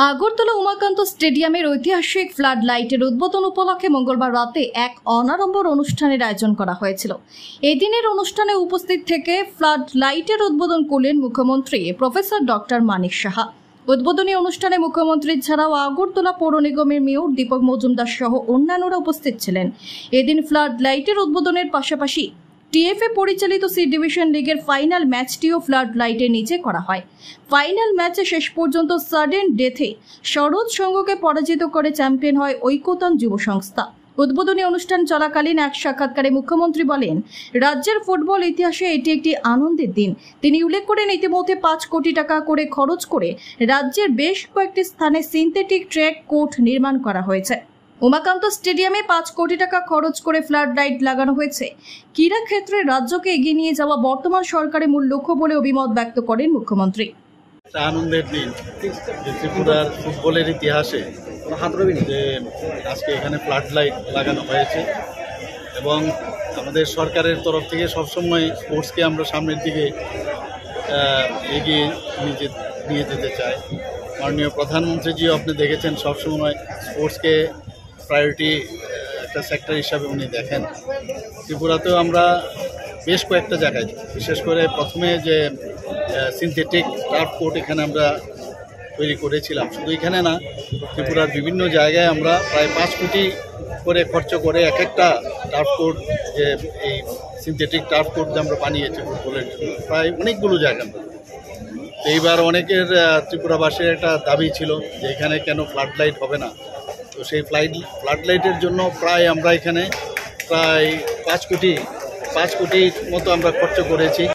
আগরতলা উমাকান্ত স্টেডিয়ামের ঐতিহাসিক ফ্লাড লাইটের উদ্বোধন উপলক্ষে মঙ্গলবার রাতে এক অনাড়ম্বর অনুষ্ঠানের আয়োজন করা হয়েছিল। এদিনের অনুষ্ঠানে উপস্থিত থেকে ফ্লাড লাইটের উদ্বোধন করলেন মুখ্যমন্ত্রী প্রফেসর ডক্টর মানিক সাহা। উদ্বোধনী অনুষ্ঠানে মুখ্যমন্ত্রী ছাড়াও আগরতলা পৌর নিগমের মেয়র দীপক মজুমদার সহ অন্যান্যরা উপস্থিত ছিলেন। এদিন ফ্লাড লাইটের উদ্বোধনের পাশাপাশি টিএফএ পরিচালিত সি ডিভিশন লিগের ফাইনাল ম্যাচটিও ফ্লাড লাইটের নিচে করা হয়। ফাইনাল ম্যাচে শেষ পর্যন্ত সাডেন ডেথে সরোজ সংঘকে পরাজিত করে চ্যাম্পিয়ন হয় ঐকতান যুব সংস্থা। উদ্বোধনী অনুষ্ঠান চলাকালীন এক সাক্ষাৎকারে মুখ্যমন্ত্রী বলেন, রাজ্যের ফুটবল ইতিহাসে এটি একটি আনন্দের দিন। তিনি উল্লেখ করেন, ইতিমধ্যে 5 কোটি টাকা করে খরচ করে রাজ্যের বেশ কয়েকটি স্থানে সিনথেটিক ট্র্যাক কোর্ট নির্মাণ করা হয়েছে। উমাকান্ত স্টেডিয়ামে 5 কোটি টাকা খরচ করে ফ্লাড লাইট লাগানো হয়েছে। ক্রীড়া ক্ষেত্রে রাজ্যকে এগিয়ে নিয়ে যাওয়া বর্তমান সরকারের মূল লক্ষ্য বলে অভিমত ব্যক্ত করেন মুখ্যমন্ত্রী। আনন্দের দিন ত্রিপুরার ফুটবলের ইতিহাসে যে আজকে এখানে ফ্লাড লাইট লাগানো হয়েছে এবং আমাদের সরকারের তরফ থেকে সবসময় স্পোর্টসকে আমরা সামনের দিকে এগিয়ে নিয়ে যেতে চাই। মাননীয় প্রধানমন্ত্রীজিও আপনি দেখেছেন সবসময় স্পোর্টসকে প্রায়োরিটি একটা সেক্টর হিসাবে উনি দেখেন। ত্রিপুরাতেও আমরা বেশ কয়েকটা জায়গায়, বিশেষ করে প্রথমে যে সিনথেটিক টার্ফ কোর্ট এখানে আমরা তৈরি করেছিলাম, শুধু এখানে না, ত্রিপুরার বিভিন্ন জায়গায় আমরা প্রায় 5 কোটি করে খরচ করে এক একটা টার্ফ কোর্ট, যে এই সিনথেটিক টার্ফ কোর্ট যে আমরা বানিয়েছি ফুটবলের জন্য, প্রায় অনেকগুলো জায়গা। এইবার অনেকের ত্রিপুরাবাসীর একটা দাবি ছিল যে এখানে কেন ফ্লাড লাইট হবে না। তো সেই ফ্লাড লাইটের জন্য প্রায় আমরা এখানে প্রায় 5 কোটির মতো আমরা খরচ করেছি।